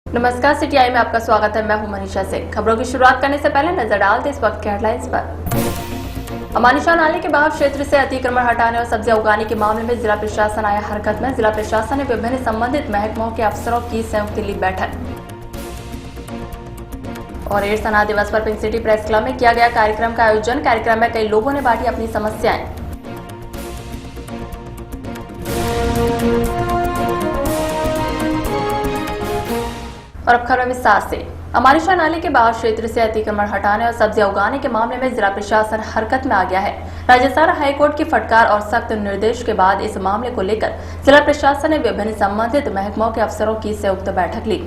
नमस्कार, सिटी आई में आपका स्वागत है। मैं हूं मनीषा सिंह। खबरों की शुरुआत करने से पहले नजर डालते इस वक्त के हेडलाइंस पर। अमानिशा नाले के बाहर क्षेत्र से अतिक्रमण हटाने और सब्जियां उगाने के मामले में जिला प्रशासन आया हरकत में। जिला प्रशासन ने विभिन्न संबंधित महकमों के अफसरों की संयुक्त ली बैठक। और एड्स अनाथ दिवस पर पिंक सिटी प्रेस क्लब में किया गया कार्यक्रम का आयोजन। कार्यक्रम में कई लोगों ने बांटी अपनी समस्याएं। और अब खबर विस्तार से। अमानिशा नाले के बाहर क्षेत्र से अतिक्रमण हटाने और सब्जियां उगाने के मामले में जिला प्रशासन हरकत में आ गया है। राजस्थान हाईकोर्ट की फटकार और सख्त निर्देश के बाद इस मामले को लेकर जिला प्रशासन ने विभिन्न संबंधित महकमों के अफसरों की संयुक्त बैठक ली।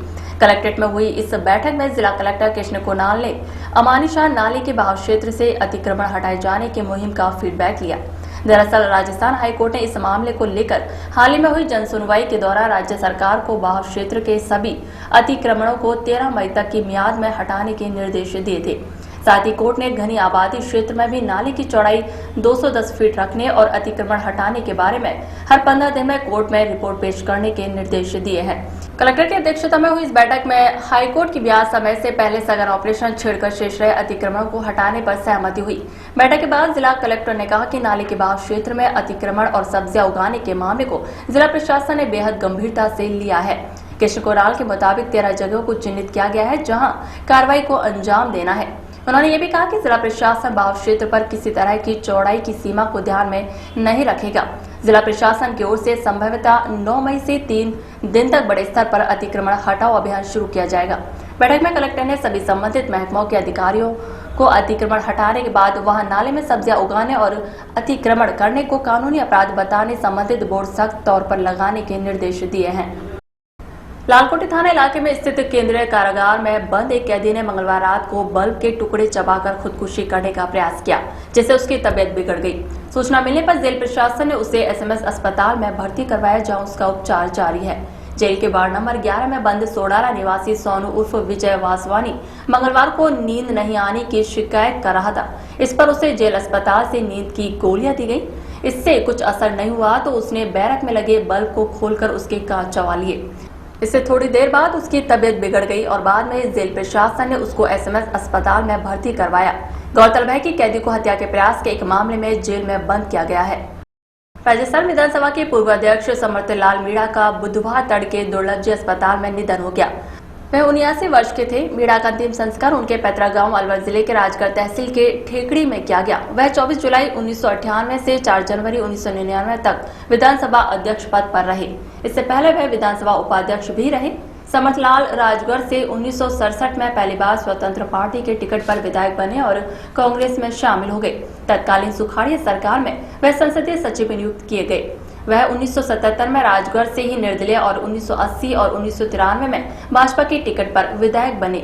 कलेक्ट्रेट में हुई इस बैठक में जिला कलेक्टर कृष्ण कुणाल ने अमानिशा नाले के बाहर क्षेत्र से अतिक्रमण हटाए जाने की मुहिम का फीडबैक लिया। दरअसल राजस्थान हाईकोर्ट ने इस मामले को लेकर हाल ही में हुई जनसुनवाई के दौरान राज्य सरकार को बाहर क्षेत्र के सभी अतिक्रमणों को 13 मई तक की मियाद में हटाने के निर्देश दिए थे। साथ ही कोर्ट ने घनी आबादी क्षेत्र में भी नाले की चौड़ाई 210 फीट रखने और अतिक्रमण हटाने के बारे में हर 15 दिन में कोर्ट में रिपोर्ट पेश करने के निर्देश दिए हैं। कलेक्टर की अध्यक्षता में हुई इस बैठक में हाईकोर्ट की ब्याज समय से पहले सघन ऑपरेशन छेड़कर शेष रहे अतिक्रमण को हटाने पर सहमति हुई। बैठक के बाद जिला कलेक्टर ने कहा कि नाले के बाहर क्षेत्र में अतिक्रमण और सब्जियां उगाने के मामले को जिला प्रशासन ने बेहद गंभीरता से लिया है। कृष्ण कुणाल के मुताबिक 13 जगहों को चिन्हित किया गया है जहां कार्रवाई को अंजाम देना है। उन्होंने ये भी कहा कि जिला प्रशासन बाहर क्षेत्र पर किसी तरह की चौड़ाई की सीमा को ध्यान में नहीं रखेगा। जिला प्रशासन की ओर से संभवतः 9 मई से 3 दिन तक बड़े स्तर पर अतिक्रमण हटाओ अभियान शुरू किया जाएगा। बैठक में कलेक्टर ने सभी संबंधित महकमों के अधिकारियों को अतिक्रमण हटाने के बाद वहां नाले में सब्जियां उगाने और अतिक्रमण करने को कानूनी अपराध बताने संबंधित बोर्ड सख्त तौर पर लगाने के निर्देश दिए हैं। लालकोटी थाना इलाके में स्थित केंद्रीय कारागार में बंद एक कैदी ने मंगलवार रात को बल्ब के टुकड़े चबाकर खुदकुशी करने का प्रयास किया, जिससे उसकी तबीयत बिगड़ गई। सूचना मिलने पर जेल प्रशासन ने उसे एसएमएस अस्पताल में भर्ती करवाया, जहां उसका उपचार जारी है। जेल के वार्ड नंबर 11 में बंद सोडारा निवासी सोनू उर्फ विजय वासवानी मंगलवार को नींद नहीं आने की शिकायत कर रहा था। इस पर उसे जेल अस्पताल से नींद की गोलियां दी गई। इससे कुछ असर नहीं हुआ तो उसने बैरक में लगे बल्ब को खोलकर उसके कांच चबा लिए। इससे थोड़ी देर बाद उसकी तबीयत बिगड़ गई और बाद में जेल प्रशासन ने उसको एसएमएस अस्पताल में भर्ती करवाया। गौरतलब है कि कैदी को हत्या के प्रयास के एक मामले में जेल में बंद किया गया है। राजस्थान विधानसभा के पूर्व अध्यक्ष समर्थलाल मीणा का बुधवार तड़के दुर्लभजी अस्पताल में निधन हो गया। वह 79 वर्ष के थे। मीणा का अंतिम संस्कार उनके पैतृक गांव अलवर जिले के राजगढ़ तहसील के ठेकड़ी में किया गया। वह 24 जुलाई 1998 से 4 जनवरी 1999 तक विधानसभा अध्यक्ष पद पर रहे। इससे पहले वह विधानसभा उपाध्यक्ष भी रहे। समर्थलाल राजगढ़ से 1967 में पहली बार स्वतंत्र पार्टी के टिकट पर विधायक बने और कांग्रेस में शामिल हो गए। तत्कालीन सुखाड़िया सरकार में वह संसदीय सचिव नियुक्त किए गए। वह 1977 में राजगढ़ से ही निर्दलीय और 1980 और 1993 में भाजपा की टिकट पर विधायक बने।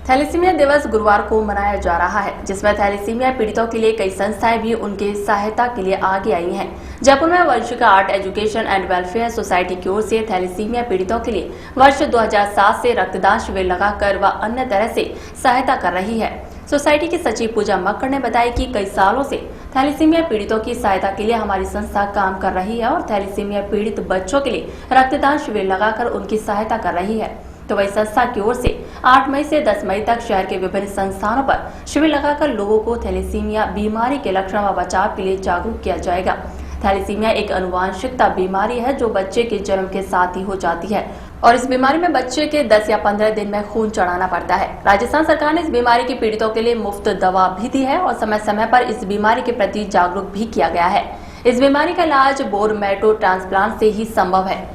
थैलेसीमिया दिवस गुरुवार को मनाया जा रहा है, जिसमें थैलेसीमिया पीड़ितों के लिए कई संस्थाएं भी उनके सहायता के लिए आगे आई हैं। जयपुर में Vanshika art education and welfare society की ओर से थैलेसीमिया पीड़ितों के लिए वर्ष 2007 से रक्तदान शिविर लगाकर व अन्य तरह से सहायता कर रही है। सोसाइटी की सचिव पूजा मक्कड़ ने बताया कि कई सालों से थैलेसीमिया पीड़ितों की सहायता के लिए हमारी संस्था काम कर रही है और थैलेसीमिया पीड़ित बच्चों के लिए रक्तदान शिविर लगाकर उनकी सहायता कर रही है। तो वही संस्था की ओर से 8 मई से 10 मई तक शहर के विभिन्न संस्थानों पर शिविर लगाकर लोगों को थैलेसीमिया बीमारी के लक्षण व बचाव के लिए जागरूक किया जाएगा। थैलेसीमिया एक आनुवंशिकता बीमारी है जो बच्चे के जन्म के साथ ही हो जाती है और इस बीमारी में बच्चे के 10 या 15 दिन में खून चढ़ाना पड़ता है। राजस्थान सरकार ने इस बीमारी के पीड़ितों के लिए मुफ्त दवा भी दी है और समय समय पर इस बीमारी के प्रति जागरूक भी किया गया है। इस बीमारी का इलाज बोन मैरो ट्रांसप्लांट से ही संभव है।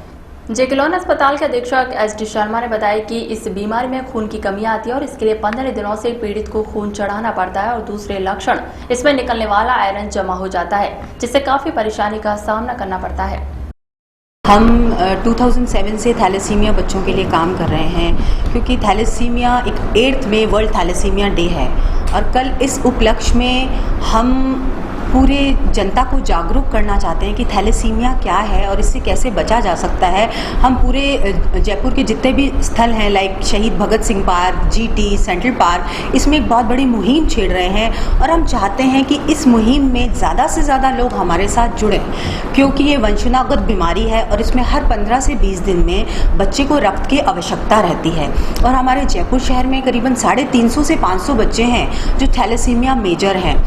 जेकिलोन अस्पताल के अधीक्षक एसडी शर्मा ने बताया कि इस बीमारी में खून की कमी आती है और इसके लिए 15 दिनों से पीड़ित को खून चढ़ाना पड़ता है और दूसरे लक्षण इसमें निकलने वाला आयरन जमा हो जाता है, जिससे काफी परेशानी का सामना करना पड़ता है। हम 2007 से थैलेसीमिया बच्चों के लिए काम कर रहे हैं, क्योंकि थैलेसीमिया एक 8th में वर्ल्ड थैलेसीमिया डे है और कल इस उपलक्ष्य में हम पूरे जनता को जागरूक करना चाहते हैं कि थैलेसीमिया क्या है और इससे कैसे बचा जा सकता है। हम पूरे जयपुर के जितने भी स्थल हैं like Shaheed Bhagat Singh park, GT, central park, इसमें एक बहुत बड़ी मुहिम छेड़ रहे हैं और हम चाहते हैं कि इस मुहिम में ज़्यादा से ज़्यादा लोग हमारे साथ जुड़ें, क्योंकि ये वंशनागत बीमारी है और इसमें हर 15 से 20 दिन में बच्चे को रक्त की आवश्यकता रहती है। और हमारे जयपुर शहर में करीबन 350 से 500 बच्चे हैं जो थैलेसीमिया मेजर हैं।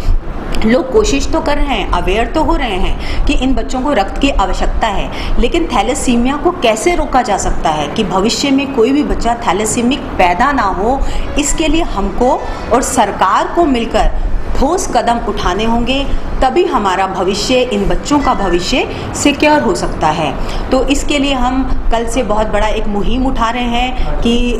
लोग कोशिश तो कर रहे हैं, अवेयर तो हो रहे हैं कि इन बच्चों को रक्त की आवश्यकता है, लेकिन थैलेसीमिया को कैसे रोका जा सकता है कि भविष्य में कोई भी बच्चा थैलेसीमिक पैदा ना हो, इसके लिए हमको और सरकार को मिलकर ठोस कदम उठाने होंगे, तभी हमारा भविष्य, इन बच्चों का भविष्य सिक्योर हो सकता है। तो इसके लिए हम कल से बहुत बड़ा एक मुहिम उठा रहे हैं कि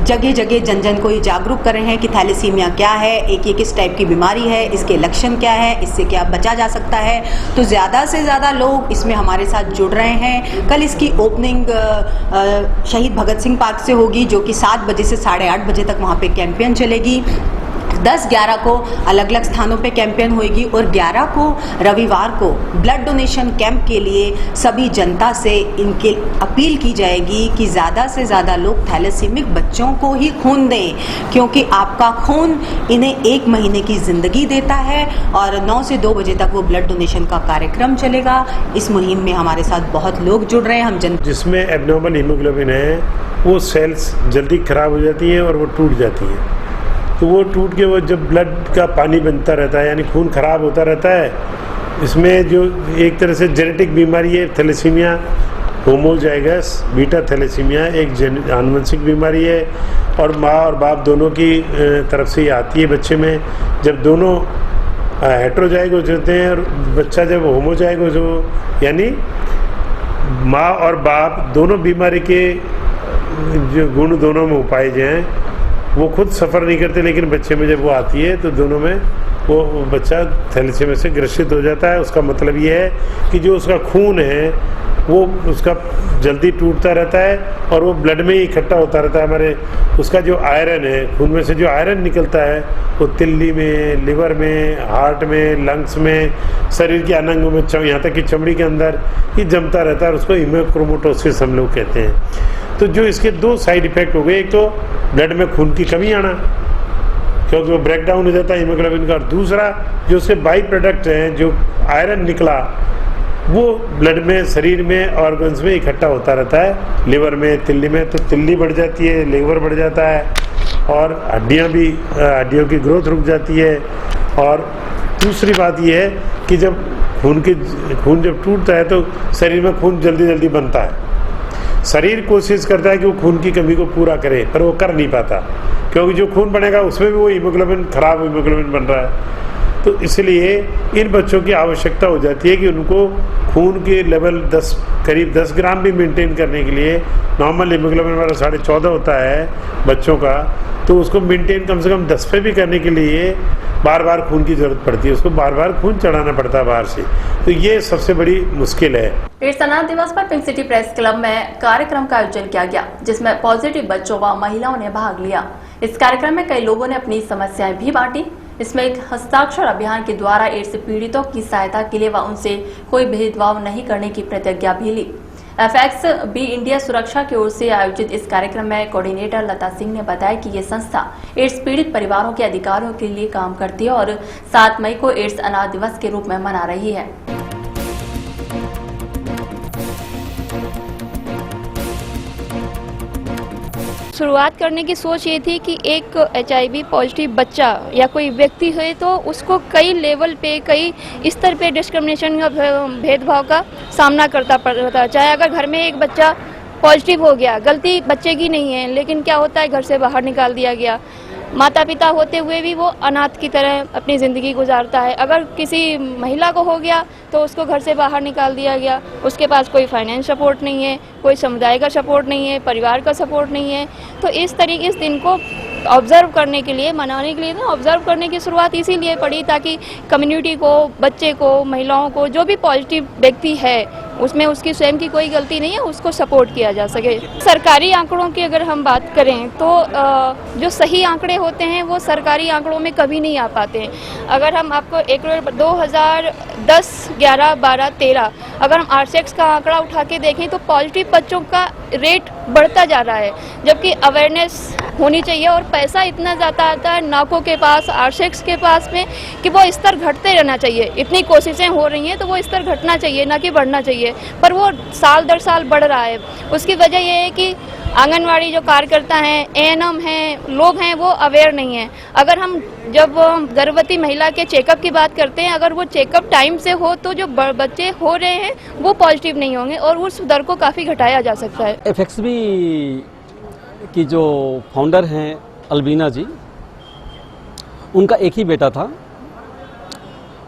जगह जगह जन जन को ये जागरूक कर रहे हैं कि थैलेसीमिया क्या है, ये किस टाइप की बीमारी है, इसके लक्षण क्या है, इससे क्या बचा जा सकता है। तो ज़्यादा से ज़्यादा लोग इसमें हमारे साथ जुड़ रहे हैं। कल इसकी ओपनिंग शहीद भगत सिंह पार्क से होगी, जो कि 7 बजे से 8:30 बजे तक वहाँ पे कैंपेन चलेगी। 10-11 को अलग अलग स्थानों पे कैंपेन होगी और 11 को रविवार को ब्लड डोनेशन कैंप के लिए सभी जनता से इनके अपील की जाएगी कि ज़्यादा से ज़्यादा लोग थैलेसीमिक बच्चों को ही खून दें, क्योंकि आपका खून इन्हें 1 महीने की ज़िंदगी देता है। और 9 से 2 बजे तक वो ब्लड डोनेशन का कार्यक्रम चलेगा। इस मुहिम में हमारे साथ बहुत लोग जुड़ रहे हैं। हम जिसमें एब्नॉर्मल हीमोग्लोबिन है, वो सेल्स जल्दी ख़राब हो जाती हैं और वो टूट जाती हैं। तो वो टूट के वो जब ब्लड का पानी बनता रहता है, यानी खून खराब होता रहता है, इसमें जो एक तरह से जेनेटिक बीमारी है थैलेसीमिया होमोजाइगस बीटा थैलेसीमिया, एक आनुवंशिक बीमारी है और माँ और बाप दोनों की तरफ से ये आती है बच्चे में। जब दोनों हेटेरोजाइगोस होते हैं और बच्चा जब होमोजाइगोस हो, यानी माँ और बाप दोनों बीमारी के जो गुण दोनों में पाए जाएँ, वो खुद सफ़र नहीं करते, लेकिन बच्चे में जब वो आती है तो दोनों में वो बच्चा थैलेसीमिया से ग्रसित हो जाता है। उसका मतलब ये है कि जो उसका खून है वो उसका जल्दी टूटता रहता है और वो ब्लड में ही इकट्ठा होता रहता है। हमारे उसका जो आयरन है, खून में से जो आयरन निकलता है, वो तिल्ली में, लिवर में, हार्ट में, लंग्स में, शरीर के अन्य अंगों में, यहाँ तक कि चमड़ी के अंदर ही जमता रहता है और उसको हीमोक्रोमेटोसिस हम लोग कहते हैं। तो जो इसके 2 साइड इफ़ेक्ट हो गए, एक तो ब्लड में खून की कमी आना, क्योंकि वो ब्रेक डाउन हो जाता है हीमोग्लोबिन का, और दूसरा जो उसके बाई प्रोडक्ट हैं, जो आयरन निकला, वो ब्लड में, शरीर में, ऑर्गन्स में इकट्ठा होता रहता है, लिवर में, तिल्ली में। तो तिल्ली बढ़ जाती है, लिवर बढ़ जाता है और हड्डियों की ग्रोथ रुक जाती है। और दूसरी बात ये है कि जब खून जब टूटता है तो शरीर में खून जल्दी जल्दी बनता है। शरीर कोशिश करता है कि वो खून की कमी को पूरा करे, पर वो कर नहीं पाता, क्योंकि जो खून बनेगा उसमें भी वो हीमोग्लोबिन, खराब हीमोग्लोबिन बन रहा है। तो इसलिए इन बच्चों की आवश्यकता हो जाती है कि उनको खून के लेवल करीब 10 ग्राम भी मेंटेन करने के लिए, नॉर्मल हीमोग्लोबिन हमारा 14.5 होता है बच्चों का, तो उसको मेंटेन कम से कम 10 पे भी करने के लिए बार बार खून की ज़रूरत पड़ती है, उसको बार बार खून चढ़ाना पड़ता है बाहर से। तो ये सबसे बड़ी मुश्किल है। एड्स अनाथ दिवस पर पिंक सिटी प्रेस क्लब में कार्यक्रम का आयोजन किया गया, जिसमें पॉजिटिव बच्चों व महिलाओं ने भाग लिया। इस कार्यक्रम में कई लोगों ने अपनी समस्याएं भी बांटी। इसमें एक हस्ताक्षर अभियान के द्वारा एड्स पीड़ितों की सहायता के लिए व उनसे कोई भेदभाव नहीं करने की प्रतिज्ञा भी ली। FXB इंडिया सुरक्षा की ओर से आयोजित इस कार्यक्रम में कोऑर्डिनेटर लता सिंह ने बताया कि ये संस्था एड्स पीड़ित परिवारों के अधिकारों के लिए काम करती है और 7 मई को एड्स अनाथ दिवस के रूप में मना रही है। शुरुआत करने की सोच ये थी कि एक HIV पॉजिटिव बच्चा या कोई व्यक्ति है तो उसको कई लेवल पे, कई स्तर पे डिस्क्रिमिनेशन का, भेदभाव का सामना करता पड़ता है। चाहे अगर घर में एक बच्चा पॉजिटिव हो गया, गलती बच्चे की नहीं है, लेकिन क्या होता है घर से बाहर निकाल दिया गया, माता पिता होते हुए भी वो अनाथ की तरह अपनी ज़िंदगी गुजारता है। अगर किसी महिला को हो गया तो उसको घर से बाहर निकाल दिया गया, उसके पास कोई फाइनेंस सपोर्ट नहीं है, कोई समुदाय का सपोर्ट नहीं है, परिवार का सपोर्ट नहीं है। तो इस दिन को ऑब्जर्व करने के लिए, मनाने के लिए ना, ऑब्जर्व करने की शुरुआत इसीलिए पड़ी ताकि कम्युनिटी को, बच्चे को, महिलाओं को, जो भी पॉजिटिव व्यक्ति है उसमें उसकी स्वयं की कोई गलती नहीं है, उसको सपोर्ट किया जा सके। सरकारी आंकड़ों की अगर हम बात करें तो जो सही आंकड़े होते हैं वो सरकारी आंकड़ों में कभी नहीं आ पाते हैं। अगर हम आपको 2010, 11, 12, 13 अगर हम आरसेक्स का आंकड़ा उठा के देखें तो पॉजिटिव बच्चों का रेट बढ़ता जा रहा है, जबकि अवेयरनेस होनी चाहिए और पैसा इतना ज़्यादा आता है नाकों के पास, आरसेक्स के पास में, कि वो स्तर घटते रहना चाहिए। इतनी कोशिशें हो रही हैं तो वो स्तर घटना चाहिए, ना कि बढ़ना चाहिए, पर वो साल दर साल बढ़ रहा है। उसकी वजह ये है कि आंगनवाड़ी जो कार्यकर्ता हैं, एएनएम हैं, लोग हैं, वो अवेयर नहीं हैं। अगर हम जब गर्भवती महिला के चेकअप की बात करते हैं, अगर वो चेकअप टाइम से हो तो जो बच्चे हो रहे हैं वो पॉजिटिव नहीं होंगे और उस दर को काफ़ी घटाया जा सकता है। एफएक्सबी की जो फाउंडर हैं अल्बीना जी, उनका एक ही बेटा था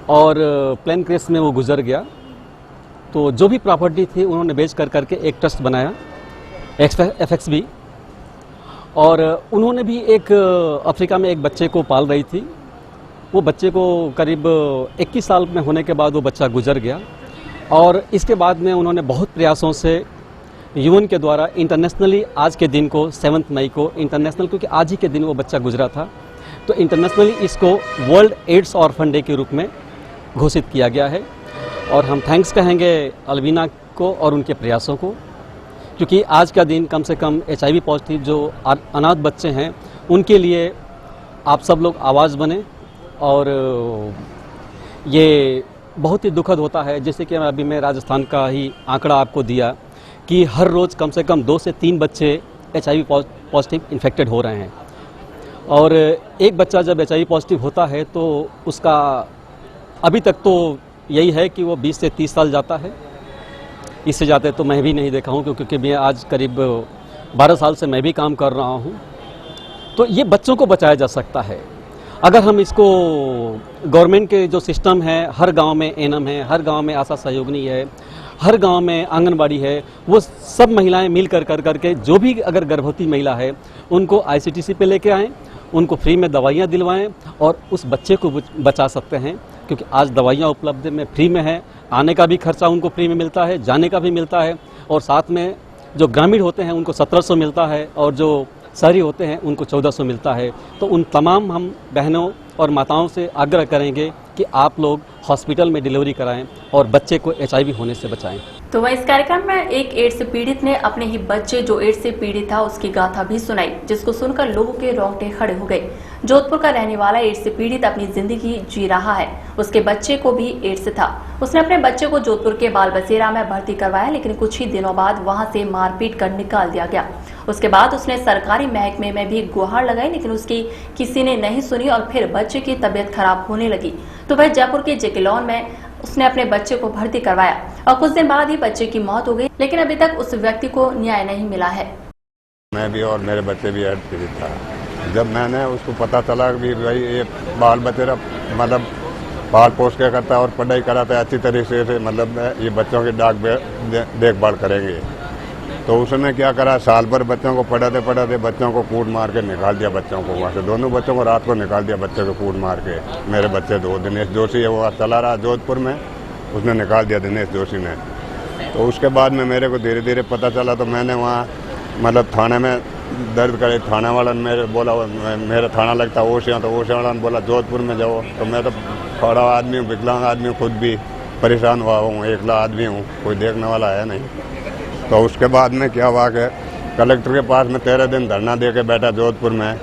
और प्लेन क्रैश में वो गुजर गया। तो जो भी प्रॉपर्टी थी उन्होंने बेच कर करके एक ट्रस्ट बनाया एफएक्सबी, और उन्होंने भी एक अफ्रीका में एक बच्चे को पाल रही थी। वो बच्चे को करीब 21 साल में होने के बाद वो बच्चा गुजर गया और इसके बाद में उन्होंने बहुत प्रयासों से यूएन के द्वारा इंटरनेशनली आज के दिन को 7 मई को इंटरनेशनल, क्योंकि आज ही के दिन वो बच्चा गुजरा था, तो इंटरनेशनली इसको वर्ल्ड एड्स ऑर्फन डे के रूप में घोषित किया गया है। और हम थैंक्स कहेंगे अल्बीना को और उनके प्रयासों को, क्योंकि आज का दिन कम से कम HIV पॉजिटिव जो अनाथ बच्चे हैं उनके लिए आप सब लोग आवाज़ बने। और ये बहुत ही दुखद होता है, जैसे कि अभी मैं राजस्थान का ही आंकड़ा आपको दिया कि हर रोज़ कम से कम 2 से 3 बच्चे HIV पॉजिटिव इन्फेक्टेड हो रहे हैं। और एक बच्चा जब HIV पॉजिटिव होता है तो उसका अभी तक तो यही है कि वो 20 से 30 साल जाता है। इससे ज़्यादा तो मैं भी नहीं देखा हूँ, क्योंकि मैं आज करीब 12 साल से मैं भी काम कर रहा हूँ। तो ये बच्चों को बचाया जा सकता है अगर हम इसको, गवर्नमेंट के जो सिस्टम है, हर गांव में एएनएम है, हर गांव में आशा सहयोगिनी है, हर गांव में आंगनबाड़ी है, वो सब महिलाएं मिल कर करके जो भी अगर गर्भवती महिला है उनको ICTC पे लेके आएँ, उनको फ्री में दवाइयाँ दिलवाएं और उस बच्चे को बचा सकते हैं। क्योंकि आज दवाइयाँ उपलब्ध में फ्री में है, आने का भी खर्चा उनको फ्री में मिलता है, जाने का भी मिलता है, और साथ में जो ग्रामीण होते हैं उनको 1700 मिलता है और जो शहरी होते हैं उनको 1400 मिलता है। तो उन तमाम हम बहनों और माताओं से आग्रह करेंगे कि आप लोग हॉस्पिटल में डिलीवरी कराएं और बच्चे को HIV होने से बचाएं। तो वह इस कार्यक्रम में एक एड्स से पीड़ित ने अपने ही बच्चे जो एड्स से पीड़ित था उसकी गाथा भी सुनाई, जिसको सुनकर लोगों के रोंगटे खड़े हो गए। जोधपुर का रहने वाला एड्स से पीड़ित अपनी जिंदगी जी रहा है। उसके बच्चे को भी एड्स था। उसने अपने बच्चे को जोधपुर के बाल बसेरा में भर्ती करवाया, लेकिन कुछ ही दिनों बाद वहां से मारपीट कर निकाल दिया गया। उसके बाद उसने सरकारी महकमे में भी गुहार लगाई, लेकिन उसकी किसी ने नहीं सुनी और फिर बच्चे की तबीयत खराब होने लगी तो वह जयपुर के जेकेलॉन में उसने अपने बच्चे को भर्ती करवाया और कुछ दिन बाद ही बच्चे की मौत हो गई, लेकिन अभी तक उस व्यक्ति को न्याय नहीं मिला है। मैं भी और मेरे बच्चे भी एड्स पीड़ित था। जब मैंने उसको पता चला कि भाई ये बाल बच्चे मतलब बाल पोस के करता है और पढ़ाई कराता है अच्छी तरीके से, मतलब ये बच्चों की देखभाल करेंगे, तो उसने क्या करा, साल भर बच्चों को पढ़ाते बच्चों को कूट मार के निकाल दिया। बच्चों को वहाँ से, दोनों बच्चों को रात को निकाल दिया, बच्चे को कूट मार के। मेरे बच्चे 2 दिनेश जोशी है, वो चला रहा जोधपुर में, उसने निकाल दिया दिनेश जोशी ने। तो उसके बाद में मेरे को धीरे धीरे पता चला, तो मैंने वहाँ मतलब थाने में दर्द करे। थाना वाला ने मेरे बोला, मेरा थाना लगता ओशिया, तो ओशिया वाला ने बोला जोधपुर में जाओ। तो मैं तो बड़ा आदमी हूँ, विकलांग आदमी हूँ, खुद भी परेशान हुआ हूँ, एकला आदमी हूँ, कोई देखने वाला है नहीं। तो उसके बाद में क्या हुआ कि कलेक्टर के पास में 13 दिन धरना दे के बैठा जोधपुर में।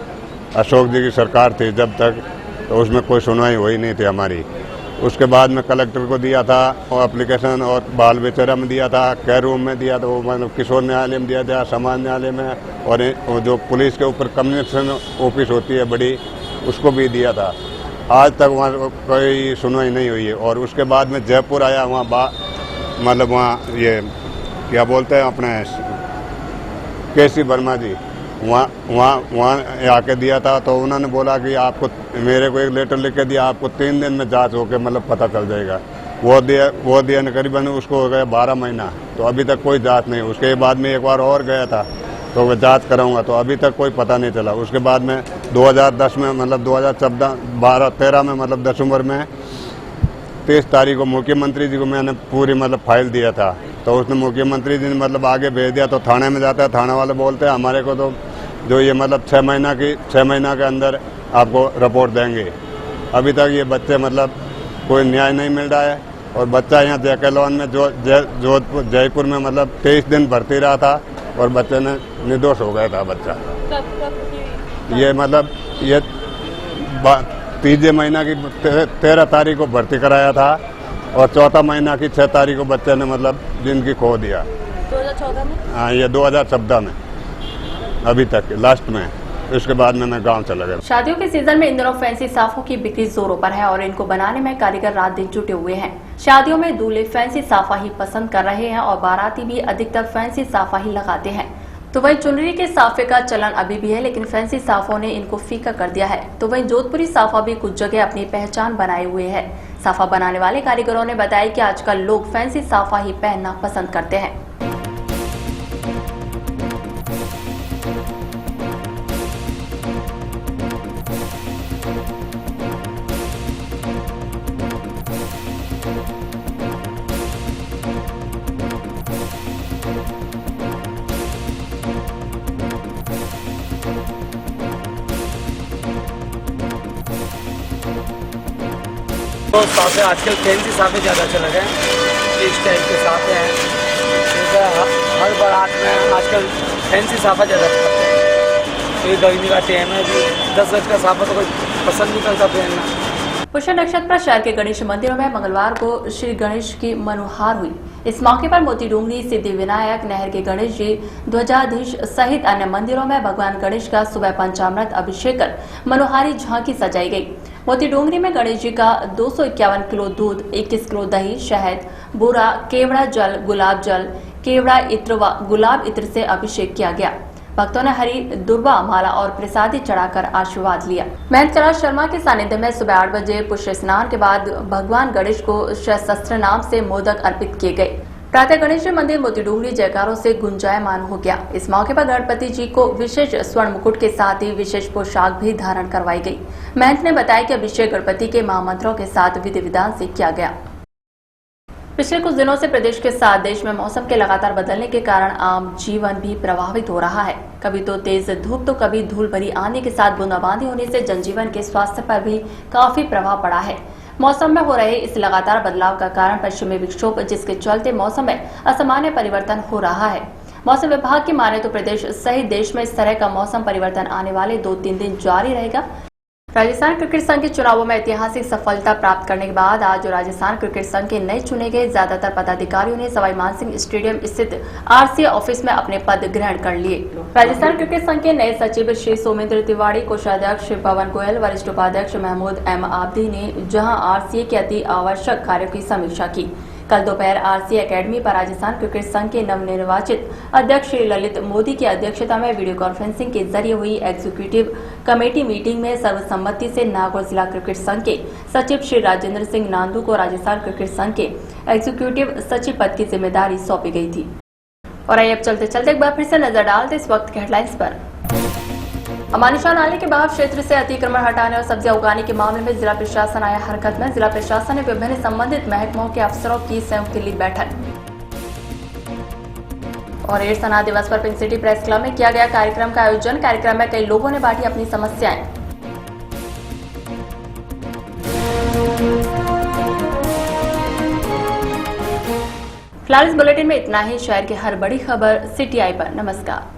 अशोक जी की सरकार थी जब तक, तो उसमें कोई सुनवाई हुई नहीं थी हमारी। उसके बाद में कलेक्टर को दिया था और एप्लीकेशन, और बाल बेचारा में दिया था, कैरूम में दिया था, वो मतलब किशोर न्यायालय में दिया था, समाज न्यायालय में, और जो पुलिस के ऊपर कम्युनिकेशन ऑफिस होती है बड़ी, उसको भी दिया था। आज तक वहाँ कोई सुनवाई नहीं हुई है। और उसके बाद में जयपुर आया, वहाँ मतलब वहाँ ये क्या बोलते हैं अपने केसी वर्मा जी, वहाँ आके दिया था। तो उन्होंने बोला कि आपको, मेरे को एक लेटर लिख के दिया, आपको 3 दिन में जांच होके मतलब पता चल जाएगा। वो दिया करीबन उसको हो गया 12 महीना, तो अभी तक कोई जांच नहीं। उसके बाद में एक बार और गया था, तो वह जांच कराऊंगा, तो अभी तक कोई पता नहीं चला। उसके बाद में 2010 में मतलब 2014-13 में मतलब दिसंबर में 23 तारीख को मुख्यमंत्री जी को मैंने पूरी मतलब फाइल दिया था तो उसने मुख्यमंत्री जी ने मतलब आगे भेज दिया, तो थाने में जाता है, थाने वाले बोलते हैं हमारे को तो जो ये मतलब 6 महीना के अंदर आपको रिपोर्ट देंगे। अभी तक ये बच्चे मतलब कोई न्याय नहीं मिल रहा है। और बच्चा यहाँ जेके लॉन में जयपुर में मतलब 23 दिन भर्ती रहा था और बच्चे ने निर्दोष हो गया था बच्चा। ये मतलब ये तीसरे महीना की 13 तारीख को भर्ती कराया था और चौथा महीना की 6 तारीख को बच्चे ने मतलब जिंदगी खो दिया 2014 में। हाँ, ये 2014 में अभी तक लास्ट में। इसके बाद में मैं गांव चला गया। शादियों के सीजन में इन दिनों फैंसी साफों की बिक्री जोरों पर है और इनको बनाने में कारीगर रात दिन जुटे हुए हैं। शादियों में दूल्हे फैंसी साफा ही पसंद कर रहे हैं और बाराती भी अधिकतर फैंसी साफा ही लगाते हैं। तो वहीं चुनरी के साफे का चलन अभी भी है, लेकिन फैंसी साफों ने इनको फीका कर दिया है। तो वहीं जोधपुरी साफा भी कुछ जगह अपनी पहचान बनाए हुए है। साफा बनाने वाले कारीगरों ने बताया कि आजकल लोग फैंसी साफा ही पहनना पसंद करते हैं। तो साफे आजकल फैंसी साफे ज़्यादा चल रहे हैं, इस टाइप के साफे हैं। जैसे हर बारात में आजकल फैंसी साफा ज़्यादा करते हैं। तो ये गर्मी का टाइम है, भी 10 गज का साफा तो कोई पसंद नहीं करता पहनना। पुष्य नक्षत्र पर शहर के गणेश मंदिरों में मंगलवार को श्री गणेश की मनुहार हुई। इस मौके पर मोती डूंगरी, सिद्धि विनायक, नहर के गणेश जी, ध्वजाधीश सहित अन्य मंदिरों में भगवान गणेश का सुबह पंचामृत अभिषेक कर मनोहारी झांकी सजाई गई। मोती डूंगरी में गणेश जी का 251 किलो दूध, 21 किलो दही, शहद, बूरा, केवड़ा जल, गुलाब जल, केवड़ा इत्र व गुलाब इत्र से अभिषेक किया गया। भक्तों ने हरी दुर्वा माला और प्रसादी चढ़ाकर आशीर्वाद लिया। महंत कैलाश शर्मा के सानिध्य में सुबह 8 बजे पुष्य स्नान के बाद भगवान गणेश को शस्त्र नाम से मोदक अर्पित किए गए। प्रातः गणेश जी मंदिर मोती डूंगरी जयकारों से गुंजायमान हो गया। इस मौके पर गणपति जी को विशेष स्वर्ण मुकुट के साथ ही विशेष पोशाक भी धारण करवाई गई। महंत ने बताया कि अभिषेक गणपति के महामंत्रों के साथ विधि विधान से किया गया। पिछले कुछ दिनों से प्रदेश के साथ देश में मौसम के लगातार बदलने के कारण आम जीवन भी प्रभावित हो रहा है। कभी तो तेज धूप तो कभी धूल भरी आंधी के साथ बूंदाबांदी होने से जनजीवन के स्वास्थ्य पर भी काफी प्रभाव पड़ा है। मौसम में हो रहे इस लगातार बदलाव का कारण पश्चिमी विक्षोभ, जिसके चलते मौसम में असामान्य परिवर्तन हो रहा है। मौसम विभाग की माने तो प्रदेश सहित देश में इस तरह का मौसम परिवर्तन आने वाले 2-3 दिन जारी रहेगा। राजस्थान क्रिकेट संघ के चुनावों में ऐतिहासिक सफलता प्राप्त करने के बाद आज राजस्थान क्रिकेट संघ के नए चुने गए ज्यादातर पदाधिकारियों ने सवाई मानसिंह स्टेडियम स्थित आरसीए ऑफिस में अपने पद ग्रहण कर लिए। राजस्थान क्रिकेट संघ के नए सचिव श्री सोमेंद्र तिवारी, कोषाध्यक्ष पवन गोयल, वरिष्ठ उपाध्यक्ष महमूद एम आब्दी ने जहां आरसीए के अति आवश्यक कार्यों की समीक्षा की। कल दोपहर आरसीए एकेडमी पर राजस्थान क्रिकेट संघ के नवनिर्वाचित अध्यक्ष श्री ललित मोदी की अध्यक्षता में वीडियो कॉन्फ्रेंसिंग के जरिए हुई एग्जीक्यूटिव कमेटी मीटिंग में सर्वसम्मति से नागौर जिला क्रिकेट संघ के सचिव श्री राजेंद्र सिंह नांदू को राजस्थान क्रिकेट संघ के एग्जीक्यूटिव सचिव पद की जिम्मेदारी सौंपी गई थी। और आइए अब चलते चलते एक बार फिर से नजर डालते इस वक्त के हेडलाइंस पर। अमानिशा नाले के बहाव क्षेत्र से अतिक्रमण हटाने और सब्जियां उगाने के मामले में जिला प्रशासन आया हरकत में। जिला प्रशासन ने विभिन्न संबंधित महकमों के अफसरों की संयुक्त ली बैठक। और एड्स अनाथ दिवस पर पिंक सिटी प्रेस क्लब में किया गया कार्यक्रम का आयोजन। कार्यक्रम में कई लोगों ने बांटी अपनी समस्याएं। फिलहाल इस बुलेटिन में इतना ही। शहर की हर बड़ी खबर सिटी आई पर। नमस्कार।